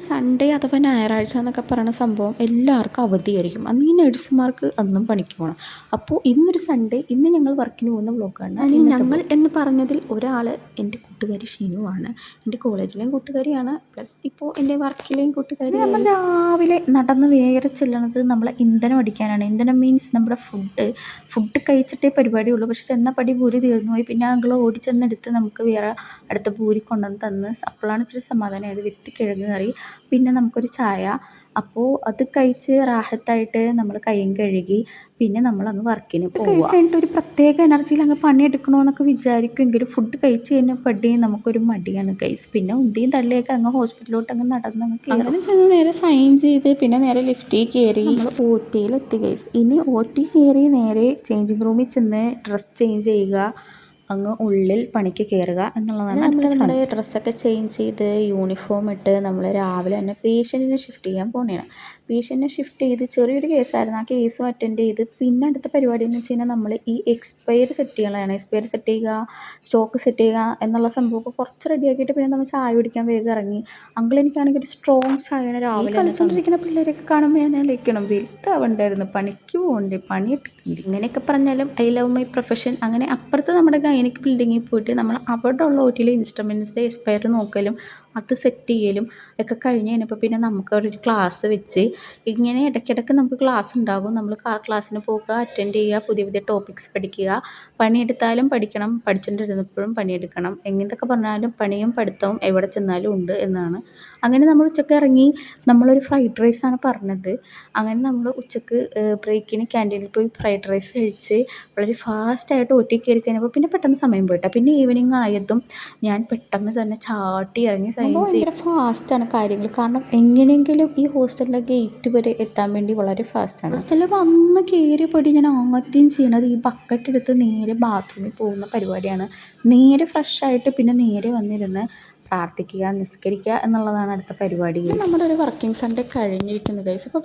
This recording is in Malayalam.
സൺഡേ അഥവാ ഞായറാഴ്ച എന്നൊക്കെ പറയുന്ന സംഭവം എല്ലാവർക്കും അവധിയായിരിക്കും. അന്ന് ഈ നഴ്സുമാർക്ക് അന്നും പണിക്ക് പോകണം. അപ്പോൾ ഇന്നൊരു സൺഡേ, ഇന്ന് ഞങ്ങൾ വർക്കിന് പോകുന്ന വ്ളോഗാണ്. ഞങ്ങൾ എന്ന് പറഞ്ഞതിൽ ഒരാൾ എൻ്റെ കൂട്ടുകാരി ഷിനുവാണ്. എൻ്റെ കോളേജിലെയും കൂട്ടുകാരിയാണ്, പ്ലസ് ഇപ്പോൾ എൻ്റെ വർക്കിലെയും കൂട്ടുകാരി. നമ്മൾ രാവിലെ നടന്ന് വേറെ ചെല്ലണത് നമ്മളെ ഇന്ധനം അടിക്കാനാണ്. ഇന്ധനം മീൻസ് നമ്മുടെ ഫുഡ് കഴിച്ചിട്ടേ പരിപാടിയുള്ളൂ. പക്ഷെ ചെന്ന പടി പൂരി തീർന്നു പോയി. പിന്നെ അങ്ങൾ ഓടിച്ചെന്നെടുത്ത് നമുക്ക് വേറെ അടുത്ത പൂരി കൊണ്ടുവന്ന് തന്ന് അപ്പോഴാണ് ഇച്ചിരി സമാധാനമായത്. വിത്ത് കിഴങ്ങ് കറി, പിന്നെ നമുക്കൊരു ചായ. അപ്പോൾ അത് കഴിച്ച് റാഹത്തായിട്ട് നമ്മൾ കയ്യും കഴുകി പിന്നെ നമ്മളങ്ങ് വർക്കിന് പോകും. കഴിച്ച് കഴിഞ്ഞിട്ട് ഒരു പ്രത്യേക എനർജിയിൽ അങ്ങ് പണിയെടുക്കണമെന്നൊക്കെ വിചാരിക്കുമെങ്കിലും ഫുഡ് കഴിച്ച് കഴിഞ്ഞാൽ പടി നമുക്കൊരു മടിയാണ് ഗൈസ്. പിന്നെ ഉന്തിയും തള്ളിയൊക്കെ അങ്ങ് ഹോസ്പിറ്റലിലോട്ട് അങ്ങ് നടന്നങ്ങ് അങ്ങനെ ചെന്ന് നേരെ സൈൻ ചെയ്ത് പിന്നെ നേരെ ലിഫ്റ്റിൽ കയറി നമ്മൾ OTയിലെത്തി ഗൈസ്. ഇനി OT കയറി നേരെ ചേഞ്ചിങ് റൂമിൽ ചെന്ന് ഡ്രസ്സ് ചേഞ്ച് ചെയ്യുക, അങ്ങ് ഉള്ളിൽ പണിക്ക് കയറുക എന്നുള്ളതാണ്. നമ്മുടെ ഡ്രസ്സൊക്കെ ചേഞ്ച് ചെയ്ത് യൂണിഫോം ഇട്ട് നമ്മൾ രാവിലെ തന്നെ പേഷ്യൻറ്റിനെ ഷിഫ്റ്റ് ചെയ്യാൻ പോവുകയാണ്. പേഷ്യൻറ്റിനെ ഷിഫ്റ്റ് ചെയ്ത് ചെറിയൊരു കേസായിരുന്നു, ആ കേസും അറ്റൻഡ് ചെയ്ത് പിന്നെ അടുത്ത പരിപാടി എന്ന് വെച്ച് കഴിഞ്ഞാൽ നമ്മൾ ഈ എക്സ്പയർ സെറ്റ് ചെയ്യണതാണ്. എക്സ്പയർ സെറ്റ് ചെയ്യുക, സ്റ്റോക്ക് സെറ്റ് ചെയ്യുക എന്നുള്ള സംഭവമൊക്കെ കുറച്ച് റെഡിയാക്കിയിട്ട് പിന്നെ നമ്മൾ ചായ കുടിക്കാൻ വേഗം ഇറങ്ങി. അങ്കിൾ എനിക്കാണെങ്കിൽ ഒരു സ്ട്രോങ് ചായയാണ് രാവിലെ കളിച്ചുകൊണ്ടിരിക്കുന്ന പിള്ളേരൊക്കെ കാണുമ്പോൾ ഞാൻ ആലോചിക്കണം വലുതാവണ്ടായിരുന്നു, പണിക്ക് പോകണ്ടേ, പണിയെടുക്കണ്ടേ. ഇങ്ങനെയൊക്കെ പറഞ്ഞാലും ഐ ലവ് മൈ പ്രൊഫഷൻ. അങ്ങനെ അപ്പുറത്ത് നമ്മുടെ ഗൈനിക് ബിൽഡിങ്ങിൽ പോയിട്ട് നമ്മൾ അവിടെ ഉള്ള OTയിലെ ഇൻസ്ട്രുമെൻറ്റ്സ് എക്സ്പയർ നോക്കലും അത് സെറ്റ് ചെയ്യലും ഒക്കെ കഴിഞ്ഞ് കഴിഞ്ഞപ്പോൾ പിന്നെ നമുക്ക് അവിടെ ഒരു ക്ലാസ് വെച്ച് ഇങ്ങനെ ഇടയ്ക്കിടയ്ക്ക് നമുക്ക് ക്ലാസ് ഉണ്ടാകും. നമ്മൾ ക്ലാസ്സിന് പോകുക, അറ്റൻഡ് ചെയ്യുക, പുതിയ പുതിയ ടോപ്പിക്സ് പഠിക്കുക. പണിയെടുത്താലും പഠിക്കണം, പഠിച്ചുകൊണ്ടിരുന്നപ്പോഴും പണിയെടുക്കണം. എന്തൊക്കെ പറഞ്ഞാലും പണിയും പഠിത്തവും എവിടെ ചെന്നാലും ഉണ്ട് എന്നാണ്. അങ്ങനെ നമ്മൾ ഉച്ചയ്ക്ക് ഇറങ്ങി. നമ്മളൊരു ഫ്രൈഡ് റൈസാണ് പറഞ്ഞത്. അങ്ങനെ നമ്മൾ ഉച്ചയ്ക്ക് ബ്രേക്കിന് ക്യാൻറ്റീനിൽ പോയി ഫ്രൈഡ് റൈസ് കഴിച്ച് വളരെ ഫാസ്റ്റായിട്ട് OT കയറി കഴിഞ്ഞപ്പോൾ പിന്നെ പെട്ടെന്ന് സമയം പോയിട്ടാണ്. പിന്നെ ഈവനിങ് ആയതും ഞാൻ പെട്ടെന്ന് തന്നെ ചാട്ടി ഇറങ്ങി സൈൻ ചെയ്ത്. ഭയങ്കര ഫാസ്റ്റാണ് കാര്യങ്ങൾ, കാരണം എങ്ങനെയെങ്കിലും ഈ ഹോസ്റ്റലിലെ ഗേറ്റ് വരെ എത്താൻ വേണ്ടി വളരെ ഫാസ്റ്റാണ്. ഹോസ്റ്റലിൽ വന്ന് കയറിയപടി ഞാൻ ആദ്യം ചെയ്യണത് ഈ ബക്കറ്റ് എടുത്ത് നേരെ ബാത്റൂമിൽ പോകുന്ന പരിപാടിയാണ്. നേരെ ഫ്രഷായിട്ട് പിന്നെ നേരെ വന്നിരുന്ന് പ്രാർത്ഥിക്കുക, നിസ്കരിക്കുക എന്നുള്ളതാണ് അടുത്ത പരിപാടി. നമ്മുടെ ഒരു വർക്കിംഗ് സൺഡേ കഴിഞ്ഞിരിക്കുന്നു ഗൈസ്. അപ്പോൾ